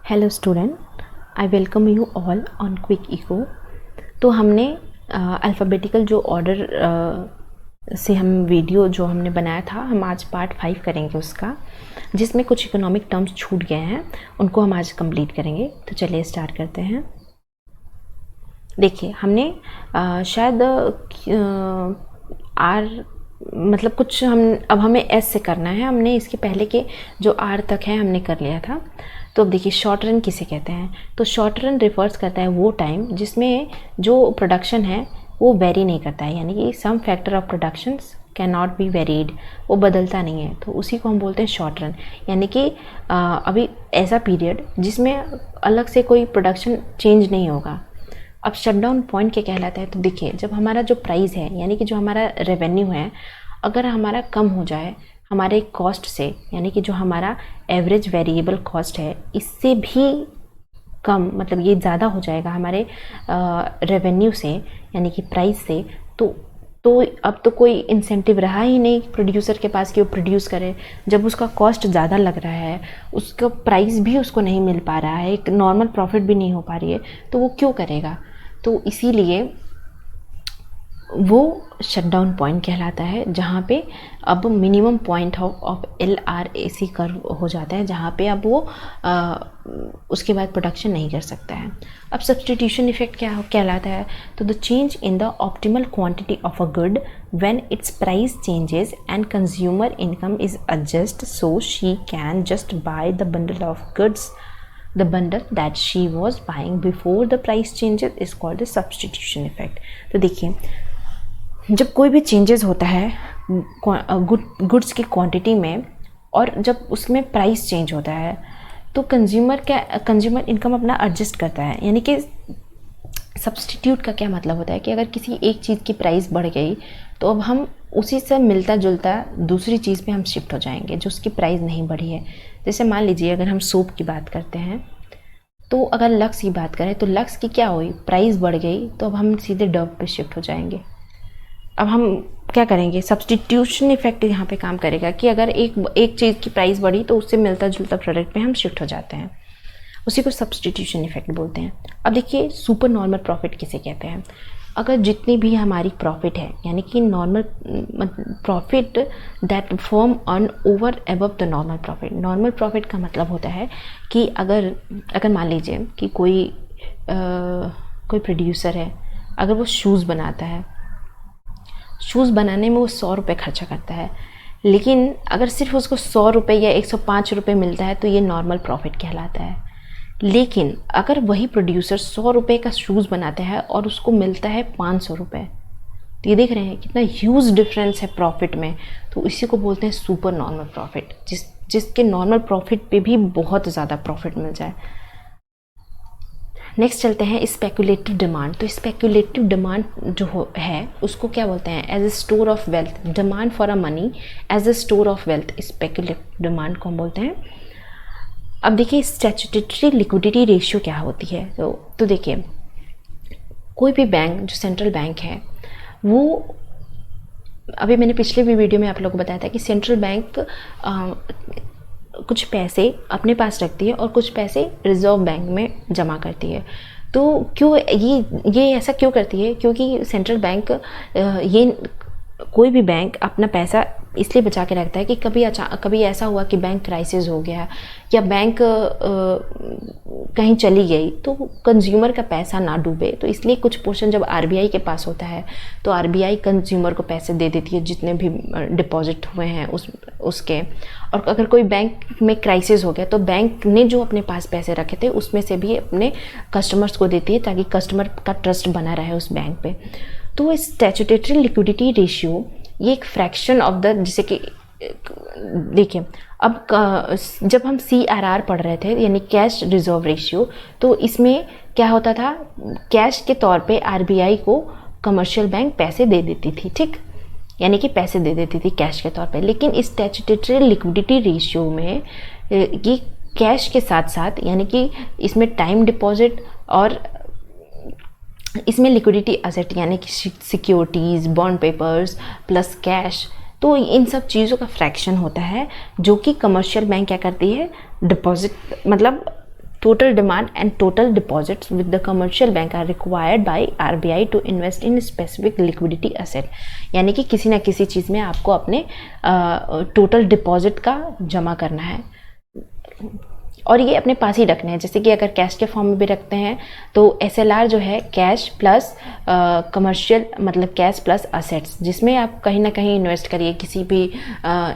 Hello student, I welcome you all on Quick Echo. तो हमने alphabetical जो order से हम वीडियो जो हमने बनाया था, हम आज पार्ट 5 करेंगे उसका, जिसमें कुछ इकोनॉमिक टर्म्स छूट गए हैं, उनको हम आज कंप्लीट करेंगे। तो चलिए स्टार्ट करते हैं। देखिए, हमने शायद आर मतलब कुछ अब हमें एस से करना है। हमने इसके पहले के जो आर तक है हमने कर लिया था। तो अब देखिए, शॉर्ट रन किसे कहते हैं। तो शॉर्ट रन रिफर्स करता है वो टाइम जिसमें जो प्रोडक्शन है वो वेरी नहीं करता है, यानी कि some factor of productions can not be varied, वो बदलता नहीं है, तो उसी को हम बोलते हैं शॉर्ट रन। यानी कि अभी ऐसा पीरियड जिसमें अलग से कोई प्रोडक्शन चेंज नहीं होगा। अब शटडाउन पॉइंट क्या कहलाता है। तो देखिए, जब हमारा जो प्राइस है, यानी कि जो हमारा रेवेन्यू है, अगर हमारा कम हो जाए हमारे कॉस्ट से, यानी कि जो हमारा एवरेज वेरिएबल कॉस्ट है इससे भी कम, मतलब ये ज़्यादा हो जाएगा हमारे रेवेन्यू से, यानी कि प्राइस से, तो अब तो कोई इंसेंटिव रहा ही नहीं प्रोड्यूसर के पास कि वो प्रोड्यूस करे। जब उसका कॉस्ट ज़्यादा लग रहा है, उसका प्राइस भी उसको नहीं मिल पा रहा है, एक नॉर्मल प्रॉफिट भी नहीं हो पा रही है, तो वो क्यों करेगा। तो इसीलिए वो शटडाउन पॉइंट कहलाता है, जहाँ पे अब minimum point of LRAC curve हो जाता है, जहाँ पे अब वो उसके बाद प्रोडक्शन नहीं कर सकता है। अब सब्सटीट्यूशन इफेक्ट क्या कहलाता है। तो the change in the optimal quantity of a good when it's price changes and consumer income is adjust so she can just by the bundle of goods, the bundle that she was buying before the price changes is called the substitution effect। तो देखिए, जब कोई भी changes होता है goods की quantity में और जब उसमें प्राइस चेंज होता है, तो कंज्यूमर इनकम अपना एडजस्ट करता है। यानी कि सब्सटीट्यूट का क्या मतलब होता है कि अगर किसी एक चीज़ की प्राइस बढ़ गई तो अब हम उसी से मिलता जुलता दूसरी चीज़ पे हम शिफ्ट हो जाएंगे जो उसकी प्राइस नहीं बढ़ी है। जैसे मान लीजिए, अगर हम सोप की बात करते हैं, तो अगर लक्स की बात करें तो लक्स की क्या हुई, प्राइस बढ़ गई, तो अब हम सीधे डव पे शिफ्ट हो जाएंगे। अब हम क्या करेंगे, सब्सटीट्यूशन इफेक्ट यहाँ पे काम करेगा कि अगर एक चीज़ की प्राइस बढ़ी तो उससे मिलता जुलता प्रोडक्ट पे हम शिफ्ट हो जाते हैं, उसी को सब्सटीट्यूशन इफेक्ट बोलते हैं। अब देखिए, सुपर नॉर्मल प्रॉफिट किसे कहते हैं। अगर जितनी भी हमारी प्रॉफिट है, यानी कि normal profit that firm earn over above the normal profit. Normal profit का मतलब होता है कि अगर मान लीजिए कि कोई प्रोड्यूसर है, अगर वो शूज़ बनाता है, शूज़ बनाने में वो 100 रुपये खर्चा करता है, लेकिन अगर सिर्फ उसको 100 रुपये या 105 रुपये मिलता है तो ये नॉर्मल प्रॉफिट कहलाता है। लेकिन अगर वही प्रोड्यूसर 100 रुपये का शूज़ बनाता है और उसको मिलता है 500 रुपये, तो ये देख रहे हैं कितना ह्यूज डिफरेंस है प्रॉफिट में। तो इसी को बोलते हैं सुपर नॉर्मल प्रॉफिट, जिसके नॉर्मल प्रॉफिट पे भी बहुत ज़्यादा प्रॉफिट मिल जाए। नेक्स्ट चलते हैं स्पेकुलेटिव डिमांड। तो स्पेकुलेटिव डिमांड जो है उसको क्या बोलते हैं, as a store of wealth. Demand for a money as a store of wealth, speculative demand को हम बोलते हैं। अब देखिए, स्टैट्यूटरी लिक्विडिटी रेशियो क्या होती है। तो देखिए, कोई भी बैंक जो सेंट्रल बैंक है, वो अभी मैंने पिछले भी वीडियो में आप लोगों को बताया था कि सेंट्रल बैंक कुछ पैसे अपने पास रखती है और कुछ पैसे रिजर्व बैंक में जमा करती है। तो क्यों ये ऐसा क्यों करती है, क्योंकि सेंट्रल बैंक ये कोई भी बैंक अपना पैसा इसलिए बचा के रखता है कि कभी ऐसा हुआ कि बैंक क्राइसिस हो गया या बैंक कहीं चली गई तो कंज्यूमर का पैसा ना डूबे, तो इसलिए कुछ पोर्शन जब RBI के पास होता है तो RBI कंज्यूमर को पैसे दे देती है जितने भी डिपॉजिट हुए हैं उसके। और अगर कोई बैंक में क्राइसिस हो गया तो बैंक ने जो अपने पास पैसे रखे थे उसमें से भी अपने कस्टमर्स को देती है ताकि कस्टमर का ट्रस्ट बना रहे उस बैंक पे। तो स्टैट्यूटरी लिक्विडिटी रेशियो ये एक फ्रैक्शन ऑफ द, जिसे कि देखिए, अब जब हम CRR पढ़ रहे थे, यानी कैश रिजर्व रेशियो, तो इसमें क्या होता था, कैश के तौर पे RBI को कमर्शियल बैंक पैसे दे देती थी, ठीक, यानी कि पैसे दे देती थी कैश के तौर पे। लेकिन इस स्टैट्यूटरी लिक्विडिटी रेशियो में ये कैश के साथ साथ, यानी कि इसमें टाइम डिपॉजिट और इसमें लिक्विडिटी एसेट यानी कि securities, bond papers plus cash, तो इन सब चीज़ों का फ्रैक्शन होता है जो कि कमर्शियल बैंक क्या करती है, डिपॉजिट मतलब total demand and total deposits with the commercial bank are required by RBI to invest in specific liquidity asset। यानी कि किसी ना किसी चीज़ में आपको अपने टोटल डिपॉजिट का जमा करना है और ये अपने पास ही रखने हैं। जैसे कि अगर कैश के फॉर्म में भी रखते हैं तो SLR जो है कैश प्लस कमर्शियल, मतलब कैश प्लस असेट्स, जिसमें आप कहीं ना कहीं इन्वेस्ट करिए, किसी भी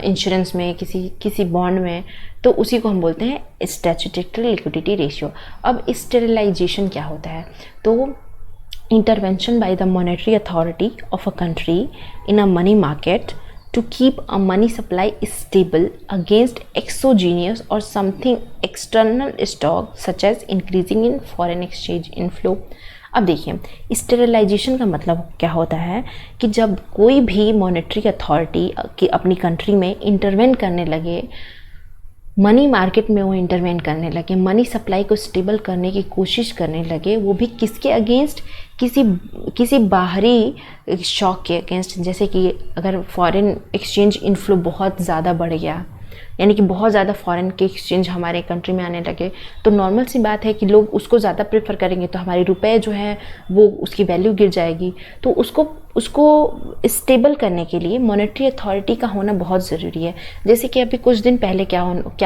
इंश्योरेंस में, किसी बॉन्ड में, तो उसी को हम बोलते हैं स्टैट्यूटरी लिक्विडिटी रेशियो। अब स्टेरिलाइजेशन क्या होता है? तो intervention by the monetary authority of a country in a money market to keep a money supply stable against exogenous or something external shock such as increasing in foreign exchange inflow। अब देखिए sterilisation का मतलब क्या होता है कि जब कोई भी मॉनेटरी अथॉरिटी अपनी कंट्री में इंटरवेन करने लगे, मनी मार्केट में वो इंटरवेन करने लगे, मनी सप्लाई को स्टेबल करने की कोशिश करने लगे, वो भी किसके अगेंस्ट? किसी बाहरी शॉक के अगेंस्ट। जैसे कि अगर फॉरेन एक्सचेंज इनफ्लो बहुत ज़्यादा बढ़ गया, यानी कि बहुत ज़्यादा फॉरेन के एक्सचेंज हमारे कंट्री में आने लगे, तो नॉर्मल सी बात है कि लोग उसको ज़्यादा प्रेफर करेंगे, तो हमारे रुपए जो है वो उसकी वैल्यू गिर जाएगी। तो उसको स्टेबल करने के लिए मॉनेटरी अथॉरिटी का होना बहुत ज़रूरी है। जैसे कि अभी कुछ दिन पहले क्या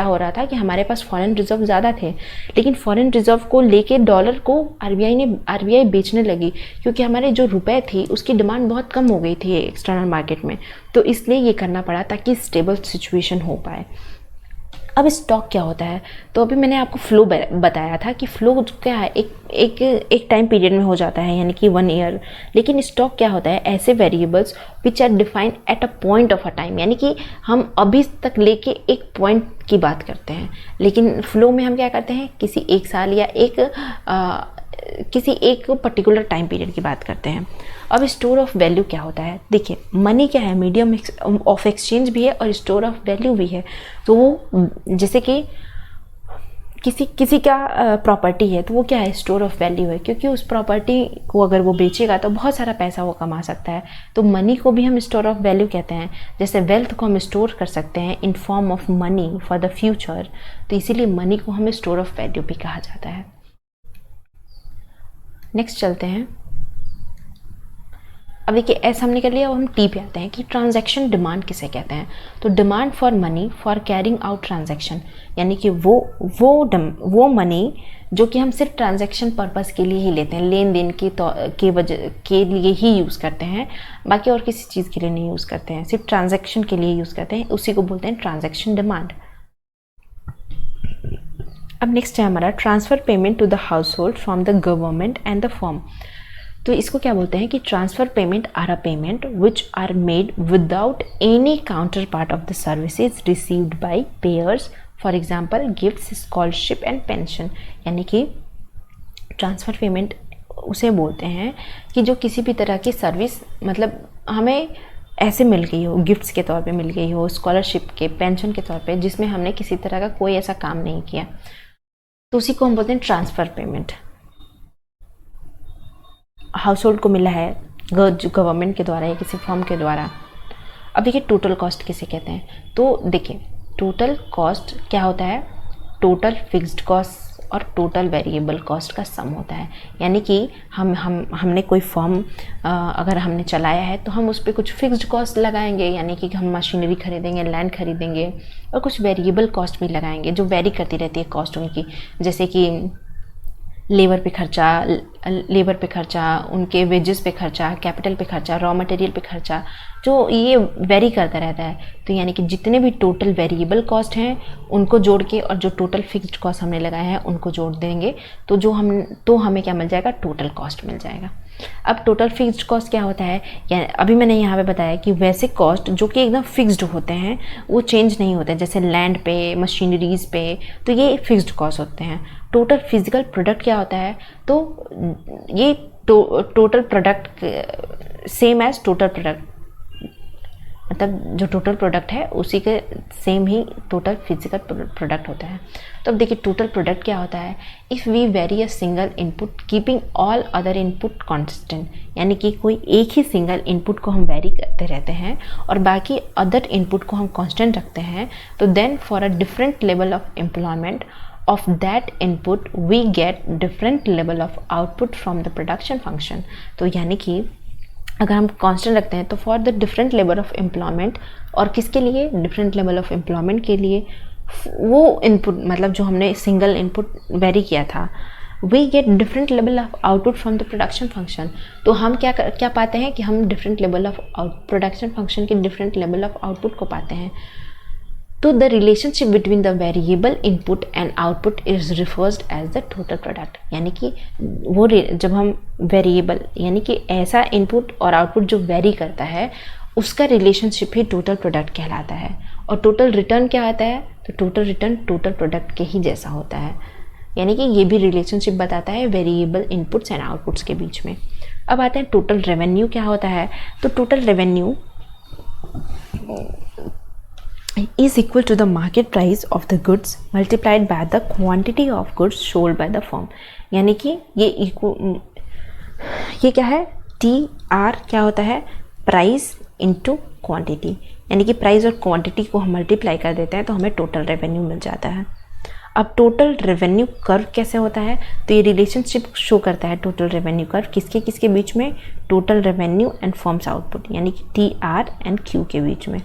हो रहा था कि हमारे पास फॉरेन रिजर्व ज़्यादा थे, लेकिन फॉरेन रिजर्व को लेके डॉलर को आरबीआई बेचने लगी, क्योंकि हमारे जो रुपए थी उसकी डिमांड बहुत कम हो गई थी एक्सटर्नल मार्केट में। तो इसलिए ये करना पड़ा ताकि स्टेबल सिचुएशन हो पाए। अब स्टॉक क्या होता है? तो अभी मैंने आपको फ्लो बताया था कि फ्लो क्या है, एक टाइम पीरियड में हो जाता है, यानी कि 1 ईयर। लेकिन स्टॉक क्या होता है? ऐसे variables which are defined at a point of a time, यानी कि हम अभी तक लेके एक पॉइंट की बात करते हैं। लेकिन फ्लो में हम क्या करते हैं? किसी एक साल या किसी एक पर्टिकुलर टाइम पीरियड की बात करते हैं। अब स्टोर ऑफ वैल्यू क्या होता है? देखिए मनी क्या है? मीडियम ऑफ एक्सचेंज भी है और स्टोर ऑफ वैल्यू भी है। तो वो जैसे कि किसी का प्रॉपर्टी है, तो वो क्या है? स्टोर ऑफ वैल्यू है, क्योंकि उस प्रॉपर्टी को अगर वो बेचेगा तो बहुत सारा पैसा वो कमा सकता है। तो मनी को भी हम स्टोर ऑफ वैल्यू कहते हैं। जैसे वेल्थ को हम स्टोर कर सकते हैं in form of money for the future, तो इसीलिए मनी को हमें स्टोर ऑफ वैल्यू भी कहा जाता है। नेक्स्ट चलते हैं। अब देखिए एस हमने कर लिया, अब हम टी पे आते हैं कि ट्रांजैक्शन डिमांड किसे कहते हैं। तो demand for money for carrying out transaction, यानी कि वो मनी जो कि हम सिर्फ ट्रांजैक्शन पर्पस के लिए ही लेते हैं, लेन देन के वजह के लिए ही यूज़ करते हैं, बाकी और किसी चीज़ के लिए नहीं यूज़ करते हैं, सिर्फ ट्रांजैक्शन के लिए यूज़ करते हैं, उसी को बोलते हैं ट्रांजैक्शन डिमांड। अब नेक्स्ट है हमारा transfer payment to the household from the government and the firm. तो इसको क्या बोलते हैं कि transfer payment are a payment which are made without any counterpart of the services received by payers, for example gifts, scholarship and pension. यानी कि transfer payment उसे बोलते हैं कि जो किसी भी तरह की सर्विस मतलब हमें ऐसे मिल गई हो, गिफ्ट्स के तौर पे मिल गई हो, स्कॉलरशिप के, पेंशन के तौर पे, जिसमें हमने किसी तरह का कोई ऐसा काम नहीं किया, तो उसी को हम बोलते हैं ट्रांसफ़र पेमेंट। हाउस होल्ड को मिला है गवर्नमेंट के द्वारा या किसी फर्म के द्वारा। अब देखिए टोटल कॉस्ट किसे कहते हैं। तो देखिए टोटल कॉस्ट क्या होता है? टोटल फिक्स्ड कॉस्ट और टोटल वेरिएबल कॉस्ट का सम होता है। यानी कि हमने कोई फर्म अगर हमने चलाया है तो हम उस पर कुछ फिक्स्ड कॉस्ट लगाएंगे, यानी कि हम मशीनरी खरीदेंगे, लैंड खरीदेंगे, और कुछ वेरिएबल कॉस्ट भी लगाएंगे जो वेरी करती रहती है कॉस्ट उनकी, जैसे कि लेबर पे खर्चा, उनके वेजेस पे खर्चा, कैपिटल पे खर्चा, रॉ मटेरियल पे खर्चा, जो ये वेरी करता रहता है। तो यानी कि जितने भी टोटल वेरिएबल कॉस्ट हैं उनको जोड़ के और जो टोटल फिक्स्ड कॉस्ट हमने लगाए हैं उनको जोड़ देंगे तो हमें क्या मिल जाएगा? टोटल कॉस्ट मिल जाएगा। अब टोटल फिक्स्ड कॉस्ट क्या होता है? यानी अभी मैंने यहाँ पे बताया कि वैसे कॉस्ट जो कि एकदम फिक्स्ड होते हैं वो चेंज नहीं होते, जैसे लैंड पे, मशीनरीज पे, तो ये फिक्स्ड कॉस्ट होते हैं। टोटल फिजिकल प्रोडक्ट क्या होता है? तो ये total product same as total product, मतलब जो टोटल प्रोडक्ट है उसी के सेम ही टोटल फिजिकल प्रोडक्ट होता है। तो अब देखिए टोटल प्रोडक्ट क्या होता है? If we vary a single input keeping all other input constant, यानी कि कोई एक ही सिंगल इनपुट को हम वेरी करते रहते हैं और बाकी अदर इनपुट को हम कांस्टेंट रखते हैं, तो then for a different level of employment of that input we get different level of output from the production function। तो यानी कि अगर हम कांस्टेंट रखते हैं तो for the different level of employment, और किसके लिए, डिफरेंट लेवल ऑफ एम्प्लॉयमेंट के लिए, वो इनपुट मतलब जो हमने सिंगल इनपुट वेरी किया था, we get different level of output from the production function. तो हम क्या पाते हैं कि हम different level of production function के डिफरेंट लेवल ऑफ आउटपुट को पाते हैं। तो the relationship between the variable input and output is referred as the total product. यानी कि वो जब हम वेरिएबल यानी कि ऐसा इनपुट और आउटपुट जो वेरी करता है उसका रिलेशनशिप ही टोटल प्रोडक्ट कहलाता है। और टोटल रिटर्न क्या आता है, तो टोटल रिटर्न टोटल प्रोडक्ट के ही जैसा होता है। यानी कि ये भी रिलेशनशिप बताता है वेरिएबल इनपुट्स एंड आउटपुट्स के बीच में। अब आते हैं टोटल रेवेन्यू क्या होता है। तो total revenue is equal to the market price of the goods multiplied by the quantity of goods sold by the firm। यानी कि ये क्या है, TR क्या होता है, प्राइस इनटू क्वांटिटी। यानी कि प्राइस और क्वांटिटी को हम मल्टीप्लाई कर देते हैं तो हमें टोटल रेवेन्यू मिल जाता है। अब टोटल रेवेन्यू कर्व कैसे होता है, तो ये रिलेशनशिप शो करता है टोटल रेवेन्यू कर्व किसके बीच में, total revenue and firms output यानी कि TR एंड Q के बीच में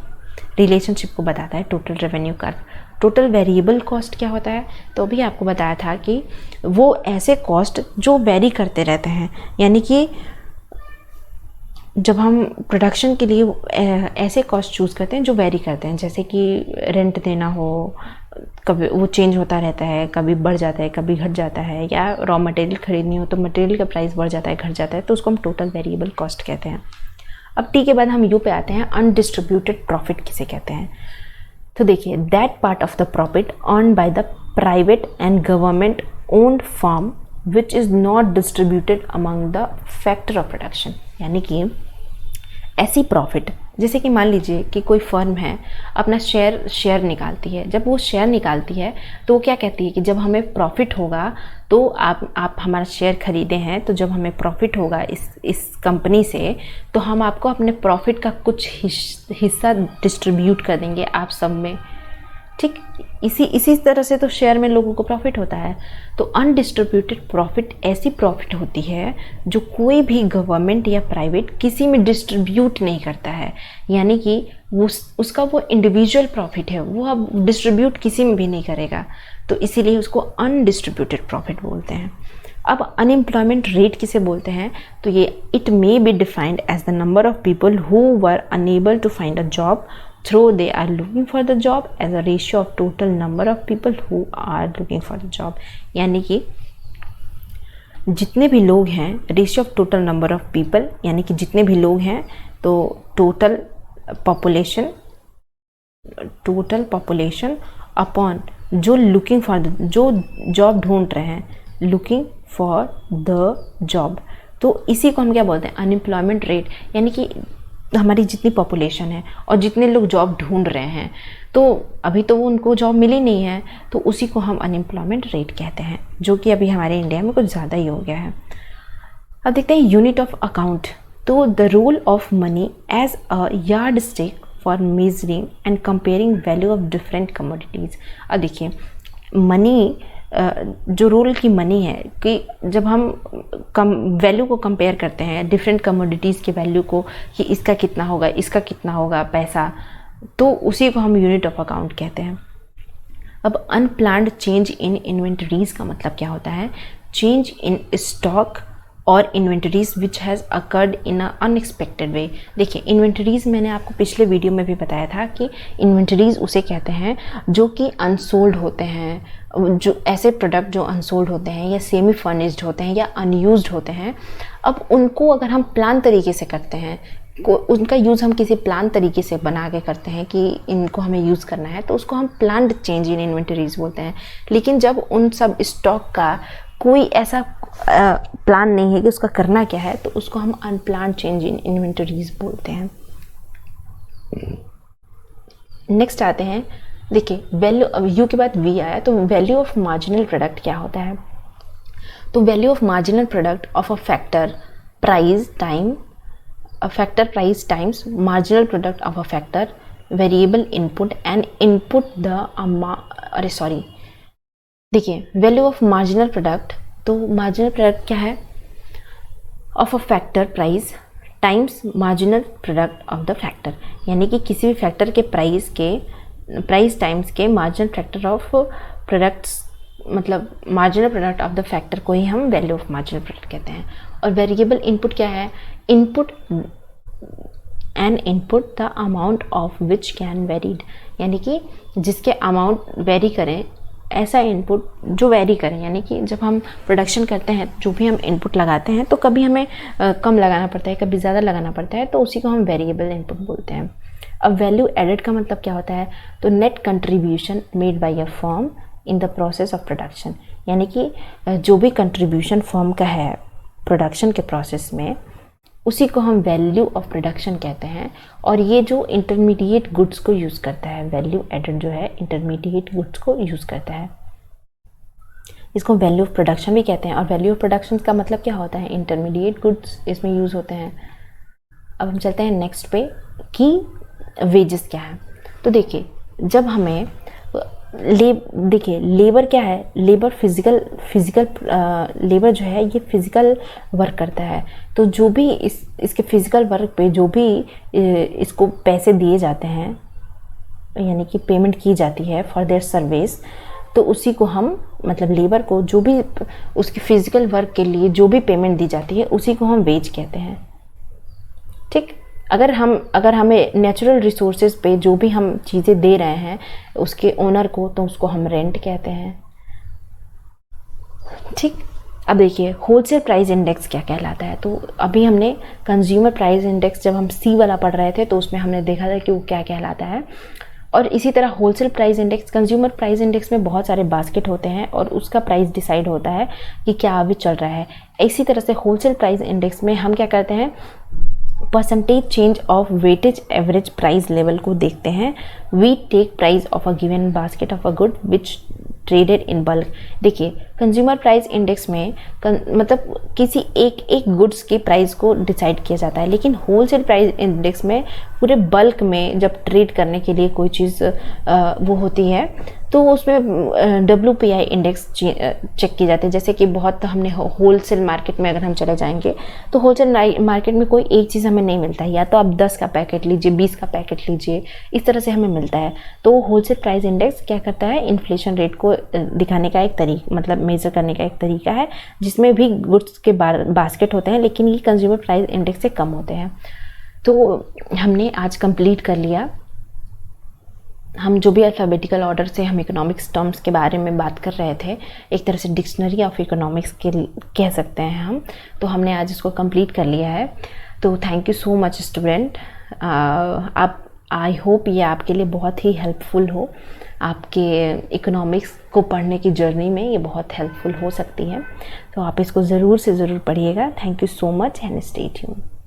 रिलेशनशिप को बताता है total revenue curve. Total variable cost क्या होता है, तो अभी आपको बताया था कि वो ऐसे कॉस्ट जो वेरी करते रहते हैं। यानी कि जब हम प्रोडक्शन के लिए ऐसे कॉस्ट चूज़ करते हैं जो वेरी करते हैं, जैसे कि रेंट देना हो, कभी वो चेंज होता रहता है, कभी बढ़ जाता है कभी घट जाता है, या रॉ मटेरियल खरीदनी हो तो मटेरियल का प्राइस बढ़ जाता है घट जाता है, तो उसको हम टोटल वेरिएबल कॉस्ट कहते हैं। अब टी के बाद हम यू पे आते हैं, अनडिस्ट्रीब्यूटेड प्रॉफिट किसे कहते हैं। तो देखिए, that part of the profit earn by the private and government owned firm which is not distributed among the factor of production. यानी कि ऐसी प्रॉफिट, जैसे कि मान लीजिए कि कोई फर्म है अपना शेयर निकालती है। जब वो शेयर निकालती है तो वो क्या कहती है कि जब हमें प्रॉफिट होगा तो आप हमारा शेयर खरीदे हैं, तो जब हमें प्रॉफिट होगा इस कंपनी से तो हम आपको अपने प्रॉफिट का कुछ हिस्सा डिस्ट्रीब्यूट कर देंगे आप सब में। ठीक इसी तरह से तो शेयर में लोगों को प्रॉफिट होता है। तो अनडिस्ट्रीब्यूटेड प्रॉफिट ऐसी प्रॉफिट होती है जो कोई भी गवर्नमेंट या प्राइवेट किसी में डिस्ट्रीब्यूट नहीं करता है। यानी कि उसका वो इंडिविजुअल प्रॉफिट है, वो अब डिस्ट्रीब्यूट किसी में भी नहीं करेगा, तो इसीलिए उसको अनडिस्ट्रीब्यूटेड प्रॉफिट बोलते हैं। अब अनएम्प्लॉयमेंट रेट किसे बोलते हैं, तो ये it may be defined as the number of people who were unable to find a job through they are looking for the job as a ratio of total number of people who are looking for the job। यानी कि जितने भी लोग हैं, ratio of total number of people, यानी कि जितने भी लोग हैं तो टोटल पॉपुलेशन अपॉन जो लुकिंग फॉर जो जॉब ढूंढ रहे हैं, लुकिंग फॉर द जॉब। तो इसी को हम क्या बोलते हैं, अनएम्प्लॉयमेंट रेट। यानी कि हमारी जितनी पॉपुलेशन है और जितने लोग जॉब ढूंढ रहे हैं, तो अभी तो उनको जॉब मिली नहीं है, तो उसी को हम अनएम्प्लॉयमेंट रेट कहते हैं, जो कि अभी हमारे इंडिया में कुछ ज़्यादा ही हो गया है। अब देखते हैं यूनिट ऑफ अकाउंट। तो the role of money as a yardstick for measuring and comparing value of different commodities. अब देखिए, मनी जो रोल की मनी है कि जब हम वैल्यू को कंपेयर करते हैं डिफरेंट कमोडिटीज़ के वैल्यू को, कि इसका कितना होगा पैसा, तो उसी को हम यूनिट ऑफ अकाउंट कहते हैं। अब अनप्लान्ड चेंज इन इन्वेंटरीज का मतलब क्या होता है, चेंज इन स्टॉक और inventories which has occurred in a unexpected way. देखिए, इन्वेंटरीज मैंने आपको पिछले वीडियो में भी बताया था कि इन्वेंटरीज उसे कहते हैं जो कि अनसोल्ड होते हैं, जो ऐसे प्रोडक्ट जो अनसोल्ड होते हैं या सेमी फर्निश्ड होते हैं या अनयूज्ड होते हैं। अब उनको अगर हम प्लान तरीके से करते हैं, उनका यूज़ हम किसी प्लान तरीके से बना के करते हैं कि इनको हमें यूज़ करना है, तो उसको हम प्लान्ड चेंज इन इन्वेंटरीज बोलते हैं। लेकिन जब उन सब स्टॉक का कोई ऐसा प्लान नहीं है कि उसका करना क्या है, तो उसको हम अनप्लान्ड चेंज इन इन्वेंटरीज बोलते हैं। नेक्स्ट आते हैं, देखिए वैल्यू, अब यू के बाद वी आया, तो वैल्यू ऑफ मार्जिनल प्रोडक्ट क्या होता है। तो value of marginal product of a factor price times marginal product of a factor variable input and input the देखिए वैल्यू ऑफ मार्जिनल प्रोडक्ट, तो मार्जिनल प्रोडक्ट क्या है, of a factor price times marginal product of the factor, यानी कि किसी भी factor के price times के मार्जिनल फैक्टर ऑफ प्रोडक्ट्स, मतलब marginal product of the factor को ही हम वैल्यू ऑफ मार्जिनल प्रोडक्ट कहते हैं। और वेरिएबल इनपुट क्या है, input N input the amount of which can varied, यानी कि जिसके अमाउंट वेरी करें, ऐसा इनपुट जो वेरी करें, यानी कि जब हम प्रोडक्शन करते हैं जो भी हम इनपुट लगाते हैं तो कभी हमें कम लगाना पड़ता है, कभी ज़्यादा लगाना पड़ता है, तो उसी को हम वेरिएबल इनपुट बोलते हैं। अब वैल्यू एडेड का मतलब क्या होता है, तो net contribution made by a firm in the process of production, यानी कि जो भी कंट्रीब्यूशन फर्म का है प्रोडक्शन के प्रोसेस में, उसी को हम वैल्यू ऑफ प्रोडक्शन कहते हैं। और ये जो इंटरमीडिएट गुड्स को यूज़ करता है, वैल्यू एडेड जो है इंटरमीडिएट गुड्स को यूज़ करता है, इसको वैल्यू ऑफ प्रोडक्शन भी कहते हैं। और वैल्यू ऑफ प्रोडक्शन का मतलब क्या होता है, इंटरमीडिएट गुड्स इसमें यूज़ होते हैं। अब हम चलते हैं नेक्स्ट पे कि वेजेस क्या है। तो देखिए जब हमें देखिए लेबर क्या है, लेबर फिजिकल लेबर जो है ये फिजिकल वर्क करता है। तो जो भी इसके फिजिकल वर्क पे जो भी इसको पैसे दिए जाते हैं, यानी कि पेमेंट की जाती है फॉर देयर सर्विस, तो उसी को हम, मतलब लेबर को जो भी उसकी फिजिकल वर्क के लिए जो भी पेमेंट दी जाती है उसी को हम वेज कहते हैं। ठीक, अगर हमें नेचुरल रिसोर्सेज पे जो भी हम चीज़ें दे रहे हैं उसके ओनर को, तो उसको हम रेंट कहते हैं। ठीक, अब देखिए होलसेल प्राइस इंडेक्स क्या कहलाता है। तो अभी हमने कंज्यूमर प्राइस इंडेक्स जब हम सी वाला पढ़ रहे थे तो उसमें हमने देखा था कि वो क्या कहलाता है। और इसी तरह wholesale price index, consumer price index में बहुत सारे बास्केट होते हैं और उसका प्राइस डिसाइड होता है कि क्या अभी चल रहा है। इसी तरह से होलसेल प्राइस इंडेक्स में हम क्या करते हैं, percentage change of weightage average price level को देखते हैं। We take price of a given basket of a good which traded in bulk. देखिए कंज्यूमर प्राइस इंडेक्स में मतलब किसी एक गुड्स की प्राइस को डिसाइड किया जाता है, लेकिन होलसेल प्राइस इंडेक्स में पूरे बल्क में जब ट्रेड करने के लिए कोई चीज़ वो होती है तो उसमें WPI इंडेक्स चेक की जाती है। जैसे कि बहुत हमने होलसेल मार्केट में अगर हम चले जाएंगे तो होलसेल मार्केट में कोई एक चीज़ हमें नहीं मिलता है, या तो आप 10 का पैकेट लीजिए, 20 का पैकेट लीजिए, इस तरह से हमें मिलता है। तो होलसेल प्राइस इंडेक्स क्या करता है, इन्फ्लेशन रेट को दिखाने का एक तरीका, मतलब मेज़र करने का एक तरीका है, जिसमें भी गुड्स के बास्केट होते हैं लेकिन ये कंज्यूमर प्राइस इंडेक्स से कम होते हैं। तो हमने आज कंप्लीट कर लिया। हम जो भी अल्फ़ाबेटिकल ऑर्डर से हम इकोनॉमिक्स टर्म्स के बारे में बात कर रहे थे, एक तरह से डिक्शनरी ऑफ इकोनॉमिक्स के कह सकते हैं हम, तो हमने आज इसको कंप्लीट कर लिया है। तो thank you so much student. आप, आई होप ये आपके लिए बहुत ही हेल्पफुल हो, आपके इकोनॉमिक्स को पढ़ने की जर्नी में ये बहुत हेल्पफुल हो सकती है। तो आप इसको ज़रूर से ज़रूर पढ़िएगा। Thank you so much and stay tuned.